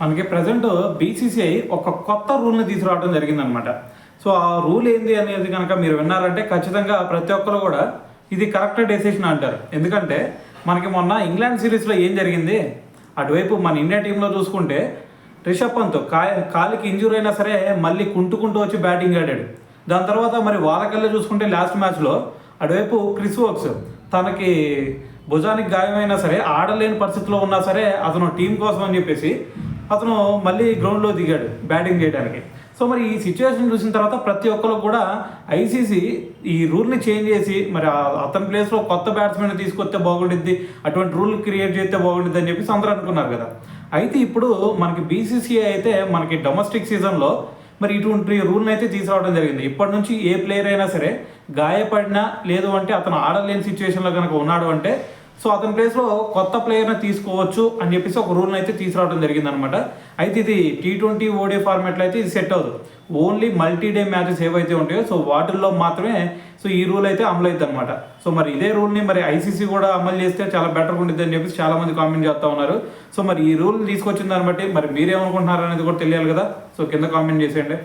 మనకి present BCCI ఒక కొత్త రూల్ని తీసుకురావడం జరిగిందనమాట. సో ఆ రూల్ ఏంది అనేది కనుక మీరు విన్నారంటే ఖచ్చితంగా ప్రతి ఒక్కరు కూడా ఇది కరెక్ట్ డెసిషన్ అంటారు. ఎందుకంటే మనకి మొన్న ఇంగ్లాండ్ సిరీస్లో ఏం జరిగింది, అటువైపు మన ఇండియా టీంలో చూసుకుంటే రిషబ్ పంత్ కాలికి ఇంజూరీ అయినా సరే మళ్ళీ కుంటుకుంటూ వచ్చి బ్యాటింగ్ ఆడాడు. దాని తర్వాత మరి వాళ్ళకల్లా చూసుకుంటే లాస్ట్ మ్యాచ్లో అటువైపు క్రిస్ వోక్స్ తనకి భుజానికి గాయమైనా సరే ఆడలేని పరిస్థితిలో ఉన్నా సరే అతను టీం కోసం అని చెప్పేసి అతను మళ్ళీ గ్రౌండ్లో దిగాడు బ్యాటింగ్ చేయడానికి. సో మరి ఈ సిచ్యువేషన్ చూసిన తర్వాత ప్రతి ఒక్కరు కూడా ఐసీసీ ఈ రూల్ని చేంజ్ చేసి మరి అతని ప్లేస్లో కొత్త బ్యాట్స్మెన్ తీసుకొస్తే బాగుండిద్ది, అటువంటి రూల్ క్రియేట్ చేస్తే బాగుండిద్ది అని చెప్పేసి అందరూ అనుకున్నారు కదా. అయితే ఇప్పుడు మనకి బీసీసీఐ అయితే మనకి డొమెస్టిక్ సీజన్లో మరి ఇటువంటి రూల్ని అయితే తీసుకురావడం జరిగింది. ఇప్పటి నుంచి ఏ ప్లేయర్ అయినా సరే గాయపడినా లేదు అంటే అతను ఆడలేని సిచ్యువేషన్లో కనుక ఉన్నాడు అంటే సో అతని ప్లేస్లో కొత్త ప్లేయర్ని తీసుకోవచ్చు అని చెప్పేసి ఒక రూల్ని అయితే తీసుకురావడం జరిగిందనమాట. అయితే ఇది T20 ఓడే ఫార్మాట్లో అయితే ఇది సెట్ అవ్వదు. ఓన్లీ మల్టీ డే మ్యాచెస్ ఏవైతే ఉంటాయో సో వాటిల్లో మాత్రమే సో ఈ రూల్ అయితే అమలు అవుతుంది అనమాట. సో మరి ఇదే రూల్ని మరి ఐసీసీ కూడా అమలు చేస్తే చాలా బెటర్గా ఉంటుంది అని చెప్పేసి చాలామంది కామెంట్ చేస్తూ ఉన్నారు. సో మరి ఈ రూల్ తీసుకొచ్చిన దాన్ని బట్టి మరి మీరేమనుకుంటున్నారు అనేది కూడా తెలియాలి కదా. సో కింద కామెంట్ చేసేయండి.